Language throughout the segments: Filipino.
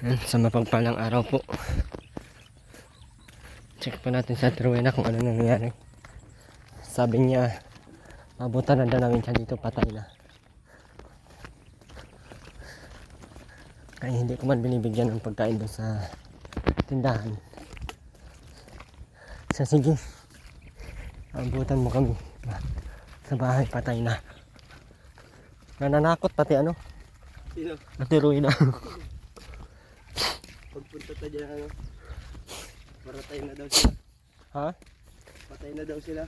Yan, sa mapagpalang araw po. Check pa natin sa Truena kung ano nangyayari. Sabi niya, abutan na daw namin siya dito, patay na. Kaya hindi ko man binibigyan ng pagkain doon sa tindahan. So sige, abutan mo kami. Sa bahay, patay na. Nananakot pati ano? Sino? Ate Ruina. Pagpunta tayo dyan, ano? Patay na daw sila. Ha? Patay na daw sila.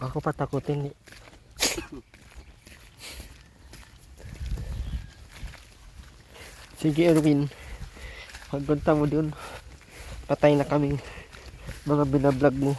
Ako patakutin. Sige Erwin, pagpunta mo dun, patay na kaming mga binablog mo.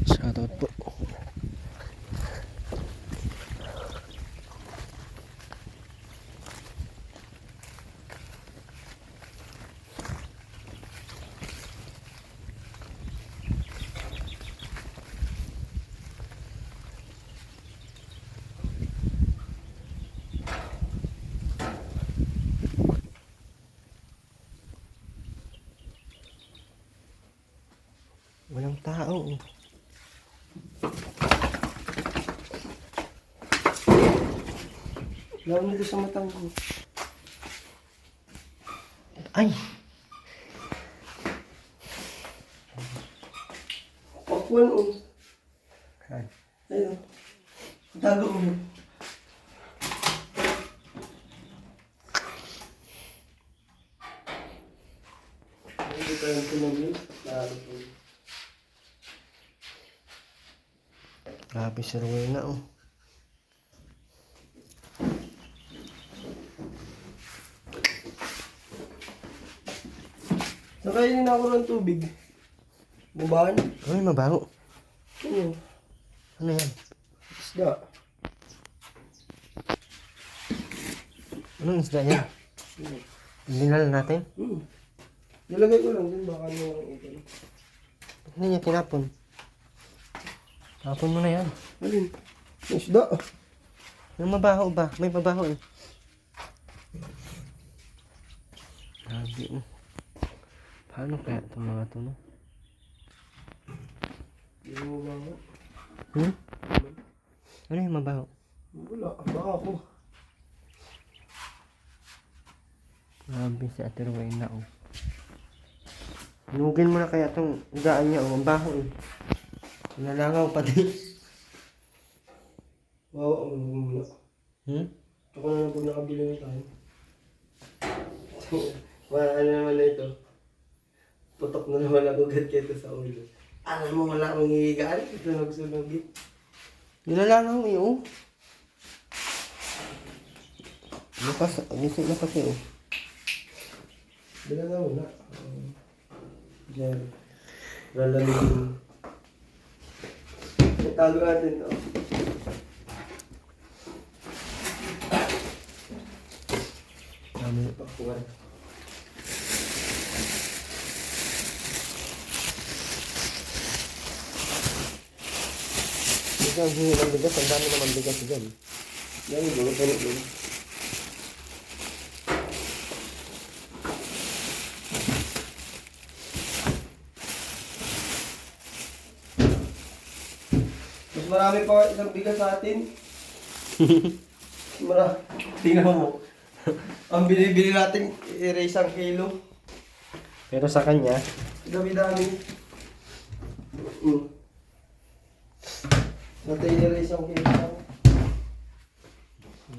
Shoutout po. Walang tao. Lawan nito sa matang ko. Ay! Pakuan o. Ay. Ayun. Tago mo. Hindi pa yung tumagin. Grabe si Rowena oh. Nakainin ako ng tubig. Bumahan. Ay, mabaho. Ano? Ano yan? Isda. Anong isda yan? Dinala natin? Nilagay ko lang din. Baka nyo lang ito. Hindi niya tinapon. Tapon mo na yan. Alin? May isda. Yung mabaho ba? May mabaho eh. Grabe oh. Paano kaya itong mga ito no? Hindi mo ba nga? Ano yung mabaho? Wala. Baka ako. Grabe si Ate Rowena oh. Hinugin mo na kaya itong higaan niya oh. Mabaho eh. Nalangaw pati. Wow, ang muna. Ako na lang pag nakabili ng tayo. Wala na naman na ito. Putok na naman ako gat-gat sa ulo. Alam mo wala akong hihigaan. Ito nagsunog eh. Nilalangaw eh oh. Lukas, gising na pati oh. Bila na muna. Diyan. Lalamigin. Itago natin to. Dami. Pakuan. Ito ang hingi ng bigas. Ang dami naman bigas dyan. Yan yung mga ganit mo. Mas marami pa isang bigas sa atin. Marami. Tingnan mo. Ang binibili natin, isang kilo. Pero sa kanya, Dami-dami. Natin isang kilo.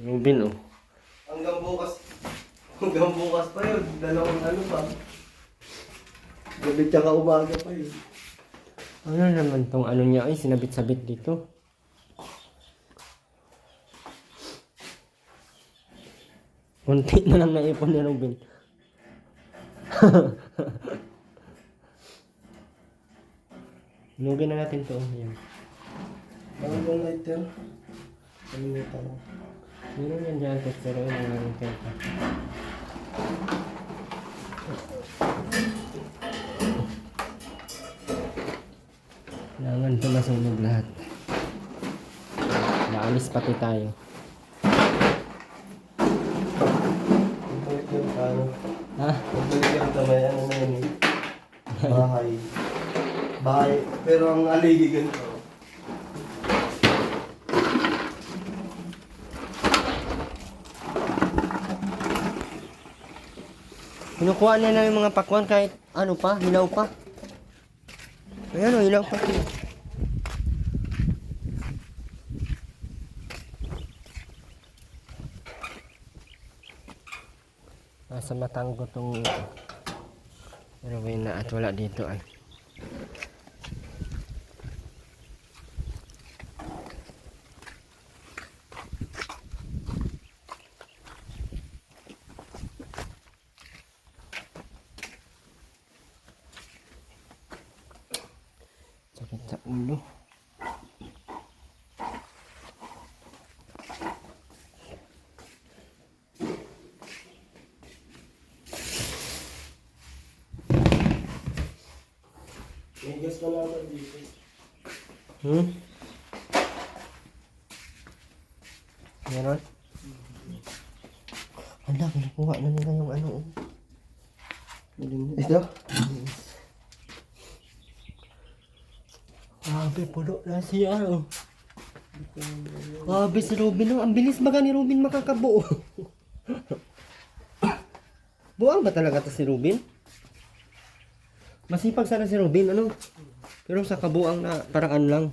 yung bin oh. Hanggang bukas pa yun. Dalawang ano pa. Gabi tsaka umaga pa yun. Ano naman tong ano niya ay sinabit-sabit dito. Kunti na lang naipon ni Robin. Nugin na natin to. Yan. Bakit yung lighter? Kalimutan ko. Meron yan dyan, pero yun ang aming kenta. Kailangan ito masunog lahat. Naalis pati tayo. Balik yung ano. Ha? Balik yung tamay. Ano na yun eh. Bahay. Bahay. Pero ang aligi ganito. Kinukuha nila yung mga pakwan kahit ano pa, hilaw pa. Ayan o, hilaw pa. Nasa matanggo tong Rowena at wala dito ay. Sakit sa ulo. May gas pa naman dito. Meron? Hala, kinukuha na nila yung ano. Ito? Grabe, pulo na siya. Oh. Grabe si Robin. Oh. Ang bilis baga ni Robin makakabuo. Buang ba talaga to si Robin? Masipag sana si Robin, ano? Pero sa kabuang na paraan lang.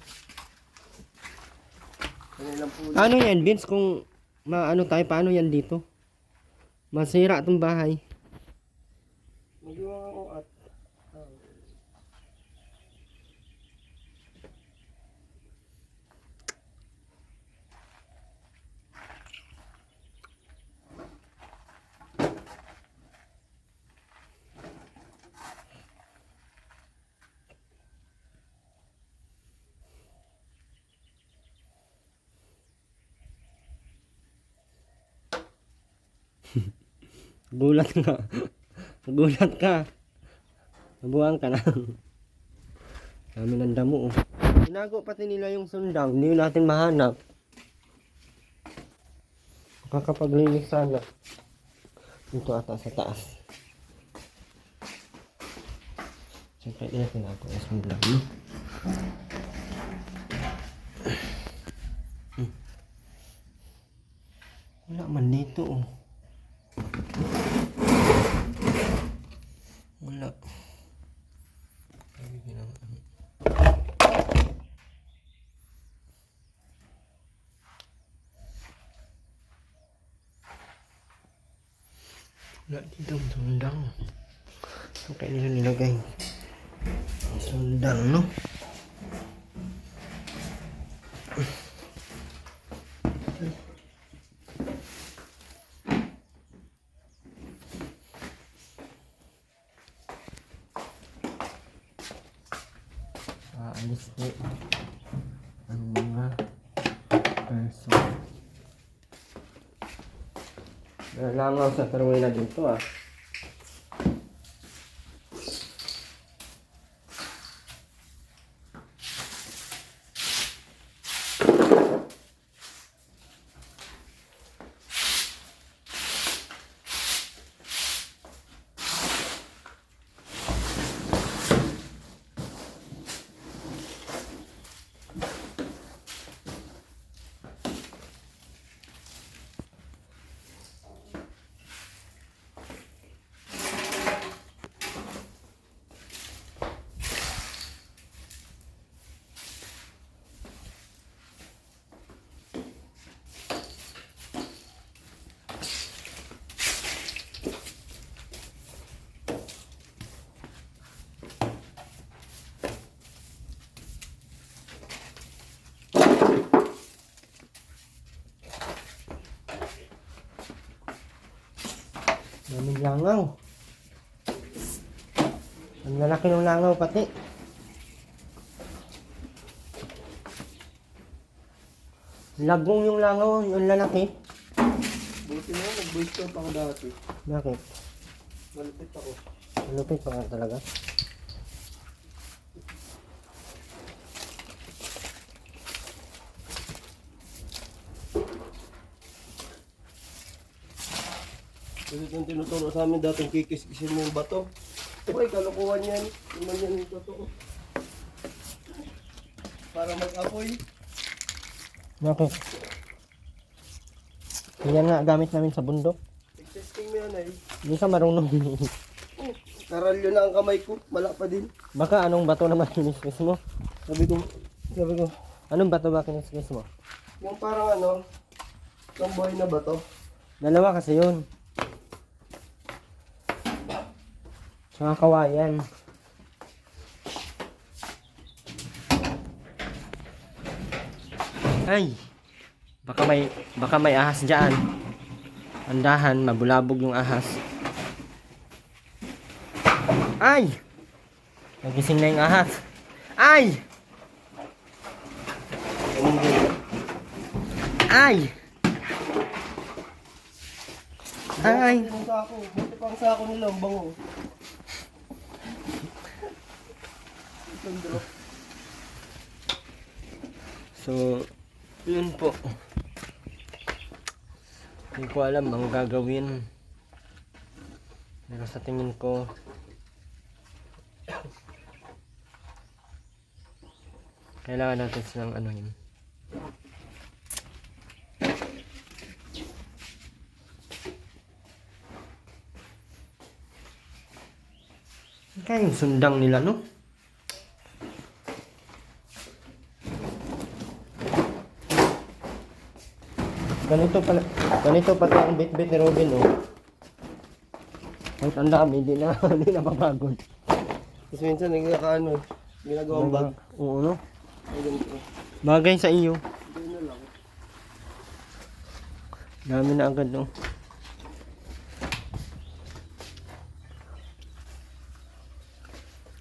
Ano yan, Vince? Kung maano tayo, paano yan dito? Masira itong bahay. Magawa ako at... Gulat ka. Gulat ka. Nabuang ka na. Dami ng damo. Oh. Tinago pati nila yung sundang. Hindi natin mahanap. Makakapaglinis sana. Dito ata sa taas. Siyempre nila tinago yung sundang. Wala man dito. Oh. Wala. Wala dito ang sundang. So kaya nila nilagay ang sundang, no? Aalis po ang mga person. Nalangaw sa Rowena dito ah. Daming langaw. Ang lalaki ng langaw pati. Lagong yung langaw, yung lalaki. Buti na yun, nag-voice talk ako dati. Bakit? Malupit ako. Malupit pa nga talaga. Kasi itong tinuturo sa amin dating kikis-kisin mo yung bato. Uy, kalukuhan yan. Iman yan yung totoo. Para mag-apoy. Bakit? Yan nga gamit namin sa bundok. Testing mo yan ay. Hindi ka marunong. Karalyo na ang kamay ko. Mala pa din. Baka anong bato naman kiniskis mo? Sabi ko. Anong bato ba kiniskis mo? Yung parang ano, tomboy na bato. Dalawa kasi yun. Saka kawayan. Ay! Baka may ahas dyan. Andahan, mabulabog yung ahas. Ay! Nagising na yung ahas. Ay! Ay! Ay! Buti pang sako. Buti pang sako nila ang bango. Itong drop. So, yun po. Hindi ko alam ang gagawin. Pero sa tingin ko, kailangan natin silang ano yun. Kaya yung sundang nila, no? Ganito pati ang bit-bit ni Robin, oh. Kahit ang dami, hindi na mapapagod. Tapos minsan nagkakaano, ginagawang bag. Oo, no? Ay, ganito. Bagay sa iyo. Doon na lang. Dami na agad, no?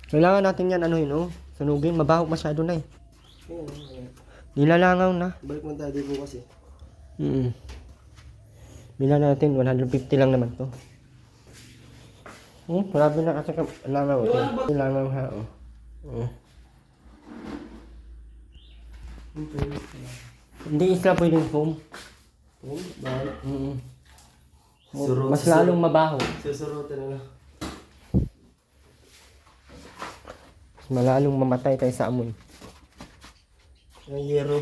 Kailangan natin yan, anuhin, oh. Sunugin, mabaho masyado na eh. Ayan, ayan. Nilalangaw na. Balik man tayo dito kasi. Bila natin, 150 lang naman to. Marami na kasi langaw. Langaw ha, oh. Hindi isla pwedeng foam. Bakit? Mas lalong mabaho. Susurutin na lang. Mas malalong mamatay tayo sa amoy. Yung yero.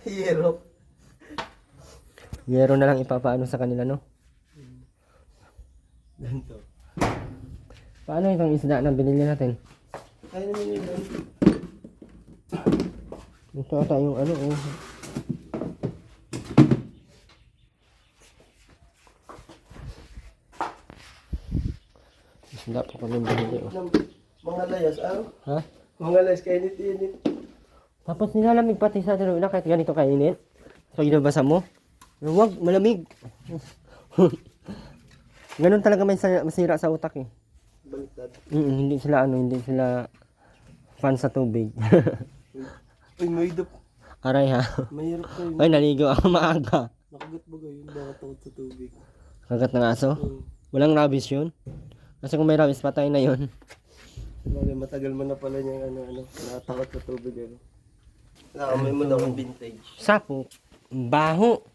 Yero. Yero na lang ipapaano sa kanila, no? Ganito. Paano itong isda na binili natin? Kaya naman yun lang. Ito ata yung ano, oh. Isda pa kami binili, oh. Mga layas, ano? Ha? Mga layas, kainit-init. Tapos nilalamig pati sa tuloy na kahit ganito kainit. So, inabasa mo. Huwag, malamig. Ganun talaga may masira sa utak eh. Baliktad. Hindi sila fan sa tubig. Uy, may hidap. Aray ha. Mahirap kayo. Ay, naligo ako maaga. Nakagat ba kayo? Baka takot sa tubig. Kagat ng aso? Walang rabies yun? Kasi kung may rabies, patay na yun. Matagal mo na pala niya nakatakot sa tubig. Ano. Naamoy mo daw ang vintage. Sapo. Baho.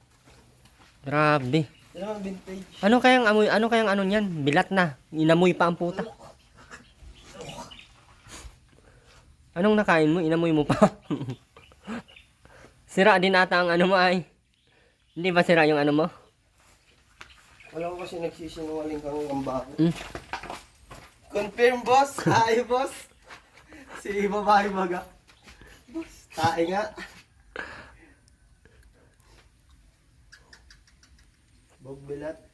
Grabe. Ano ang vintage? Ano kayang ano niyan? Bilat na. Inamoy pa ang puta. Anong nakain mo? Inamoy mo pa. Sira din ata ang ano mo ay. Hindi ba sira yung ano mo? Wala ko kasi nagsisinungaling kang ang baho. Confirm, boss. Ay, boss. Si babae baga. Boss, tae nga. Bogbilat.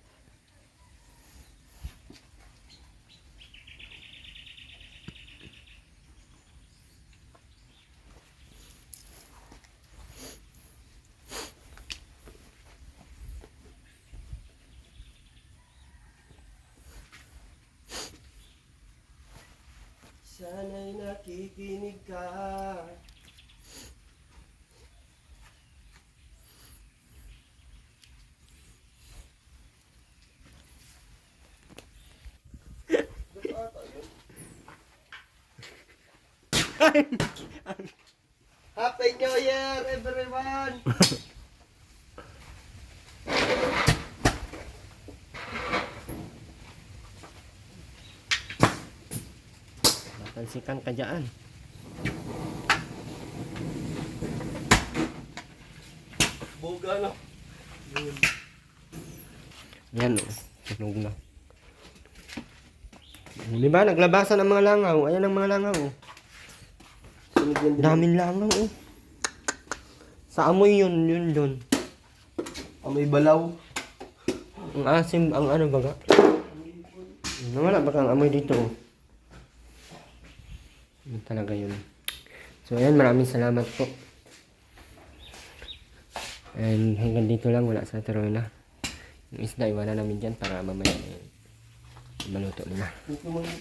Sana'y nakikinig ka. Happy New Year, everyone! Napansikan ka dyan. Buga na. Yan o. Sunog na. Di ba? Naglabasan ang mga langaw. Ayan ang mga langaw. Oh. Sunog yan din. Daming langaw oh. Sa amoy yun. Amoy balaw. Ang asim, ang ano baga. Wala baka ang amoy dito oh. Yun talaga yun. So ayan, maraming salamat po. And hanggang dito lang, wala sa tuloy na. Yung isda, iwanan namin dyan para mamaya maluto nila. Ito mo yung